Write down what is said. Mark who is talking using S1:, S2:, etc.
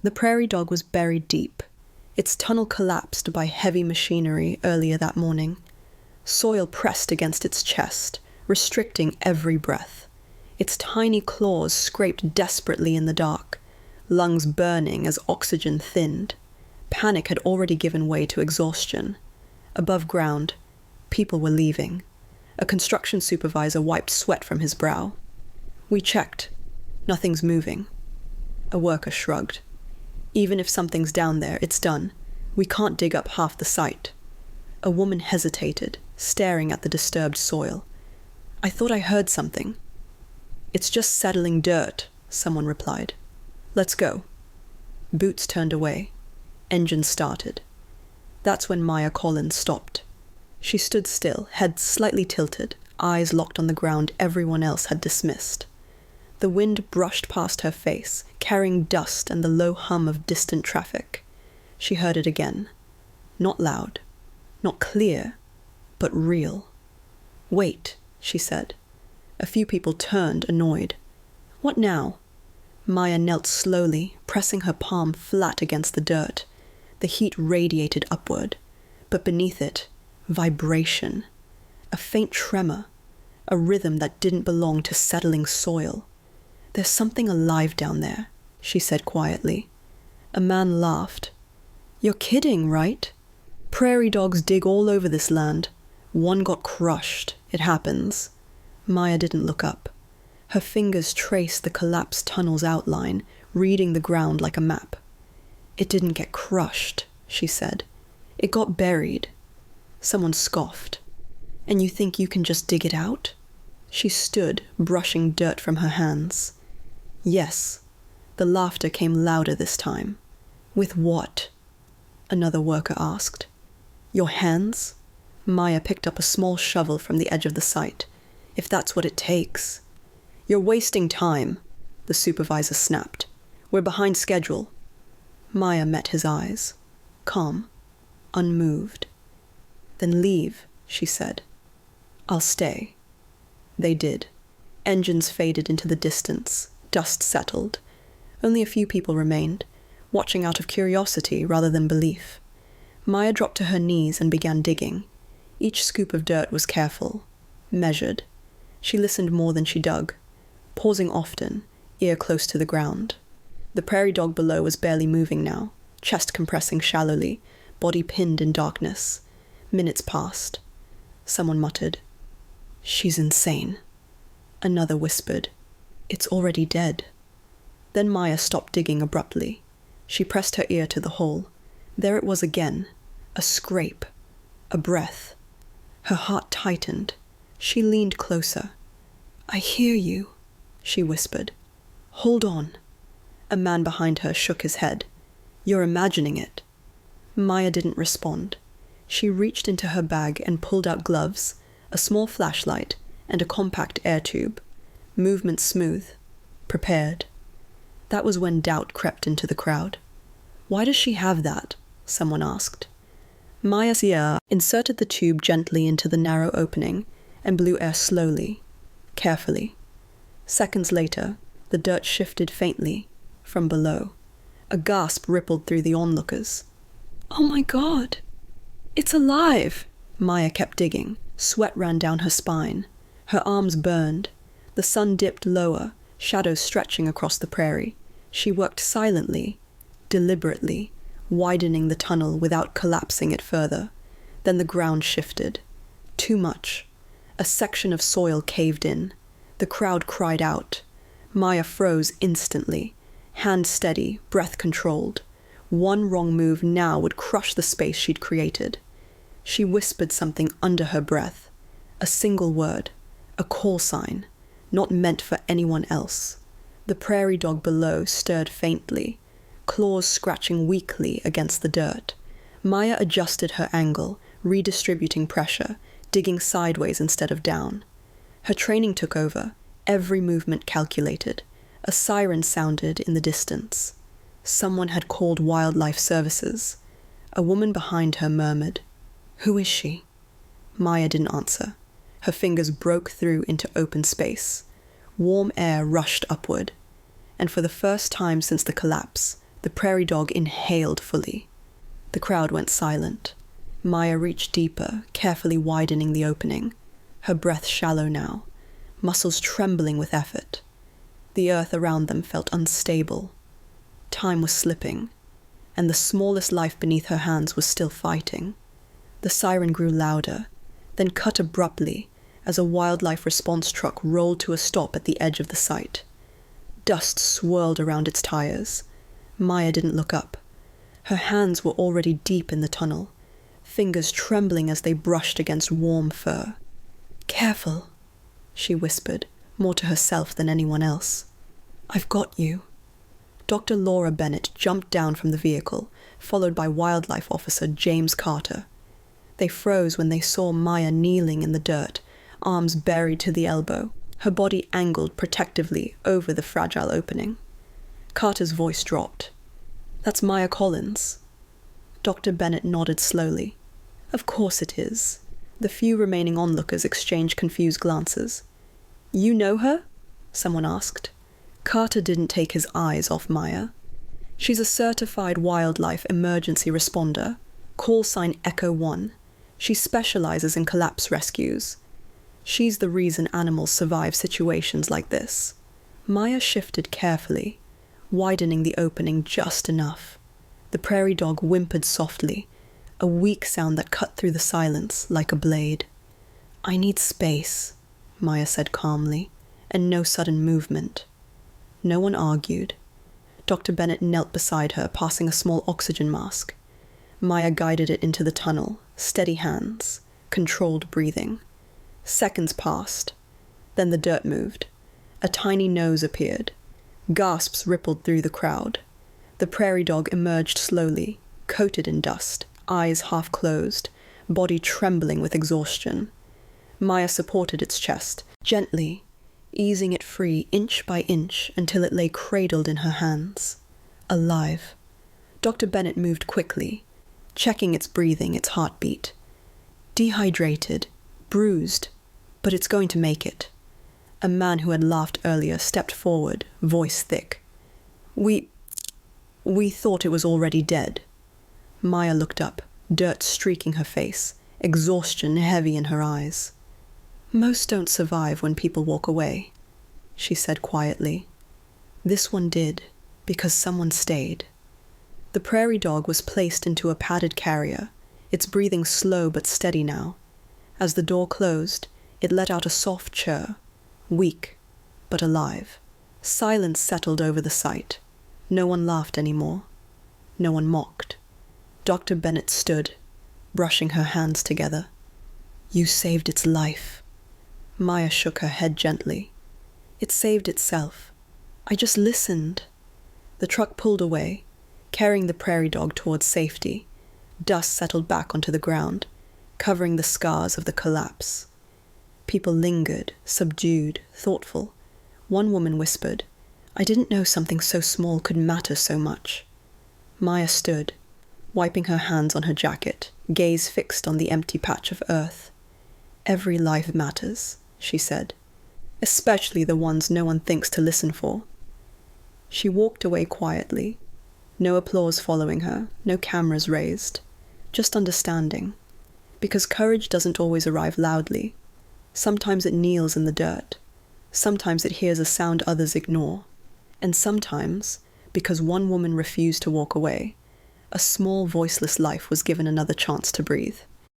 S1: The prairie dog was buried deep. Its tunnel collapsed by heavy machinery earlier that morning. Soil pressed against its chest, restricting every breath. Its tiny claws scraped desperately in the dark, lungs burning as oxygen thinned. Panic had already given way to exhaustion. Above ground, people were leaving. A construction supervisor wiped sweat from his brow. We checked. Nothing's moving. A worker shrugged. Even if something's down there, it's done. We can't dig up half the site. A woman hesitated, staring at the disturbed soil. I thought I heard something. It's just settling dirt, someone replied. Let's go. Boots turned away. Engine started. That's when Maya Collins stopped. She stood still, head slightly tilted, eyes locked on the ground everyone else had dismissed. The wind brushed past her face, carrying dust and the low hum of distant traffic. She heard it again. Not loud, not clear, but real. Wait, she said. A few people turned, annoyed. What now? Maya knelt slowly, pressing her palm flat against the dirt. The heat radiated upward, but beneath it, vibration. A faint tremor, a rhythm that didn't belong to settling soil. There's something alive down there, she said quietly. A man laughed. You're kidding, right? Prairie dogs dig all over this land. One got crushed. It happens. Maya didn't look up. Her fingers traced the collapsed tunnel's outline, reading the ground like a map. It didn't get crushed, she said. It got buried. Someone scoffed. And you think you can just dig it out? She stood, brushing dirt from her hands. Yes. The laughter came louder this time. With what? Another worker asked. Your hands? Maya picked up a small shovel from the edge of the site. If that's what it takes. You're wasting time, the supervisor snapped. We're behind schedule. Maya met his eyes. Calm. Unmoved. Then leave, she said. I'll stay. They did. Engines faded into the distance. Dust settled. Only a few people remained, watching out of curiosity rather than belief. Maya dropped to her knees and began digging. Each scoop of dirt was careful, measured. She listened more than she dug, pausing often, ear close to the ground. The prairie dog below was barely moving now, chest compressing shallowly, body pinned in darkness. Minutes passed. Someone muttered, She's insane. Another whispered, It's already dead. Then Maya stopped digging abruptly. She pressed her ear to the hole. There it was again, a scrape, a breath. Her heart tightened. She leaned closer. I hear you, she whispered. Hold on. A man behind her shook his head. You're imagining it. Maya didn't respond. She reached into her bag and pulled out gloves, a small flashlight, and a compact air tube. Movement smooth. Prepared. That was when doubt crept into the crowd. Why does she have that? Someone asked. Maya's ear inserted the tube gently into the narrow opening and blew air slowly, carefully. Seconds later, the dirt shifted faintly from below. A gasp rippled through the onlookers. Oh my God! It's alive! Maya kept digging. Sweat ran down her spine. Her arms burned. The sun dipped lower, shadows stretching across the prairie. She worked silently, deliberately, widening the tunnel without collapsing it further. Then the ground shifted. Too much. A section of soil caved in. The crowd cried out. Maya froze instantly. Hand steady, breath controlled. One wrong move now would crush the space she'd created. She whispered something under her breath. A single word. A call sign. Not meant for anyone else. The prairie dog below stirred faintly, claws scratching weakly against the dirt. Maya adjusted her angle, redistributing pressure, digging sideways instead of down. Her training took over, every movement calculated. A siren sounded in the distance. Someone had called wildlife services. A woman behind her murmured, "Who is she?" Maya didn't answer. Her fingers broke through into open space. Warm air rushed upward. And for the first time since the collapse, The prairie dog inhaled fully. The crowd went silent. Maya reached deeper, carefully widening the opening, her breath shallow now, muscles trembling with effort. The earth around them felt unstable. Time was slipping, and the smallest life beneath her hands was still fighting. The siren grew louder, then cut abruptly as a wildlife response truck rolled to a stop at the edge of the site. Dust swirled around its tires. Maya didn't look up. Her hands were already deep in the tunnel, fingers trembling as they brushed against warm fur. "Careful," she whispered, more to herself than anyone else. "I've got you." Dr. Laura Bennett jumped down from the vehicle, followed by Wildlife Officer James Carter. They froze when they saw Maya kneeling in the dirt, arms buried to the elbow, her body angled protectively over the fragile opening. Carter's voice dropped. "That's Maya Collins." Dr. Bennett nodded slowly. "Of course it is." The few remaining onlookers exchanged confused glances. "You know her?" someone asked. Carter didn't take his eyes off Maya. "She's a certified wildlife emergency responder, call sign Echo 1. She specializes in collapse rescues. She's the reason animals survive situations like this." Maya shifted carefully, widening the opening just enough. The prairie dog whimpered softly, a weak sound that cut through the silence like a blade. "I need space," Maya said calmly, and no sudden movement. No one argued. Dr. Bennett knelt beside her, passing a small oxygen mask. Maya guided it into the tunnel, steady hands, controlled breathing. Seconds passed. Then the dirt moved. A tiny nose appeared. Gasps rippled through the crowd. The prairie dog emerged slowly, coated in dust, eyes half closed, body trembling with exhaustion. Maya supported its chest, gently, easing it free inch by inch until it lay cradled in her hands. Alive. Dr. Bennett moved quickly, checking its breathing, its heartbeat. Dehydrated, bruised, but it's going to make it. A man who had laughed earlier stepped forward, voice thick. We thought it was already dead." Maya looked up, dirt streaking her face, exhaustion heavy in her eyes. "Most don't survive when people walk away," she said quietly. "This one did, because someone stayed." The prairie dog was placed into a padded carrier, its breathing slow but steady now. As the door closed, it let out a soft chirr, weak but alive. Silence settled over the site. No one laughed anymore. No one mocked. Dr. Bennett stood, brushing her hands together. "You saved its life." Maya shook her head gently. "It saved itself. I just listened." The truck pulled away, carrying the prairie dog towards safety. Dust settled back onto the ground, covering the scars of the collapse. People lingered, subdued, thoughtful. One woman whispered, "I didn't know something so small could matter so much." Maya stood, wiping her hands on her jacket, gaze fixed on the empty patch of earth. "Every life matters," she said, "especially the ones no one thinks to listen for." She walked away quietly, no applause following her, no cameras raised, just understanding. Because courage doesn't always arrive loudly. Sometimes it kneels in the dirt. Sometimes it hears a sound others ignore. And sometimes, because one woman refused to walk away, a small voiceless life was given another chance to breathe.